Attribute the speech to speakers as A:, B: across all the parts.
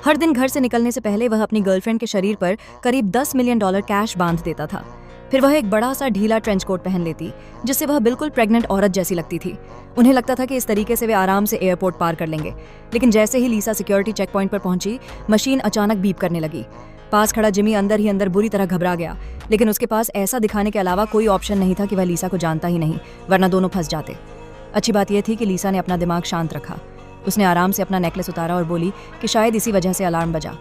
A: हर दिन घर से निकलने से पहले वह अपनी गर्लफ्रेंड के शरीर पर करीब $10 मिलियन कैश बांध देता था। फिर वह एक बड़ा सा ढीला ट्रेंच कोट पहन लेती, जिससे वह बिल्कुल प्रेग्नेंट औरत जैसी लगती थी। उन्हें लगता था कि इस तरीके से वे आराम से एयरपोर्ट पार कर लेंगे। लेकिन जैसे ही लीसा सिक्योरिटी चेक पॉइंट पर पहुंची, मशीन अचानक बीप करने लगी। पास खड़ा जिमी अंदर ही अंदर बुरी तरह घबरा गया, लेकिन उसके पास ऐसा दिखाने के अलावा कोई ऑप्शन नहीं था कि वह लीसा को जानता ही नहीं, वरना दोनों फंस जाते। अच्छी बात यह थी कि लीसा ने अपना दिमाग शांत रखा। उसने आराम से अपना नेकलेस उतारा और बोली कि शायद इसी वजह से अलार्म बजा।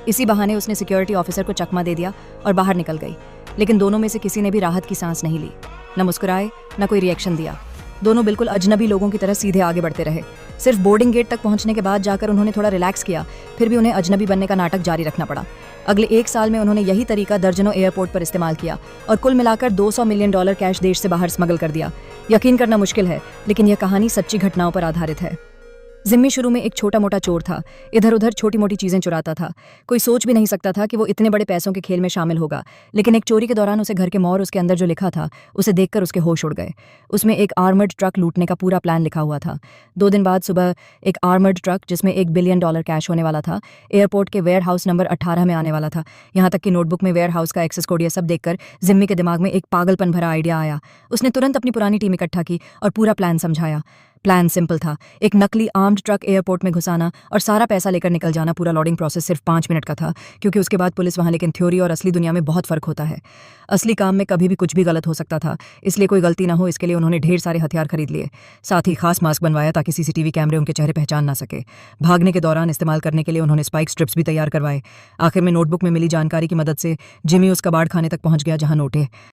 A: इसी बहाने उसने सिक्योरिटी ऑफिसर को चकमा दे दिया और बाहर निकल गई। लेकिन दोनों में से किसी ने भी राहत की सांस नहीं ली, न मुस्कुराए न कोई रिएक्शन दिया। दोनों बिल्कुल अजनबी लोगों की तरह सीधे आगे बढ़ते रहे। सिर्फ बोर्डिंग गेट तक पहुंचने के बाद जाकर उन्होंने थोड़ा रिलैक्स किया, फिर भी उन्हें अजनबी बनने का नाटक जारी रखना पड़ा। अगले 1 साल में उन्होंने यही तरीका दर्जनों एयरपोर्ट पर इस्तेमाल किया और कुल मिलाकर $200 मिलियन कैश देश से बाहर स्मगल कर दिया। यकीन करना मुश्किल है, लेकिन यह कहानी सच्ची घटनाओं पर आधारित है। जिम्मी शुरू में एक छोटा मोटा चोर था, इधर उधर छोटी मोटी चीजें चुराता था। कोई सोच भी नहीं सकता था कि वो इतने बड़े पैसों के खेल में शामिल होगा। लेकिन एक चोरी के दौरान उसे घर के मोहर उसके अंदर जो लिखा था, उसे देखकर उसके होश उड़ गए। उसमें एक आर्मर्ड ट्रक लूटने का पूरा प्लान लिखा हुआ था। 2 दिन बाद सुबह एक आर्मर्ड ट्रक जिसमें $1 बिलियन कैश होने वाला था, एयरपोर्ट के वेयर हाउस नंबर 18 में आने वाला था। यहाँ तक कि नोटबुक में वेयर हाउस का एक्सेस कोड, यह सब देखकर जिम्मी के दिमाग में एक पागलपन भरा आइडिया आया। उसने तुरंत अपनी पुरानी टीम इकट्ठा की और पूरा प्लान समझाया। प्लान सिंपल था, एक नकली आर्म्ड ट्रक एयरपोर्ट में घुसाना और सारा पैसा लेकर निकल जाना। पूरा लोडिंग प्रोसेस सिर्फ 5 मिनट का था, क्योंकि उसके बाद पुलिस वहां। लेकिन थ्योरी और असली दुनिया में बहुत फर्क होता है। असली काम में कभी भी कुछ भी गलत हो सकता था, इसलिए कोई गलती ना हो इसके लिए उन्होंने ढेर सारे हथियार खरीद लिए। साथ ही खास मास्क बनवाया ताकि सीसीटीवी कैमरे उनके चेहरे पहचान ना सके। भागने के दौरान इस्तेमाल करने के लिए उन्होंने स्पाइक स्ट्रिप्स भी तैयार करवाए। आखिर में नोटबुक में मिली जानकारी की मदद से जिमी उस कबाड़ खाने तक पहुंच गया जहां नोटें,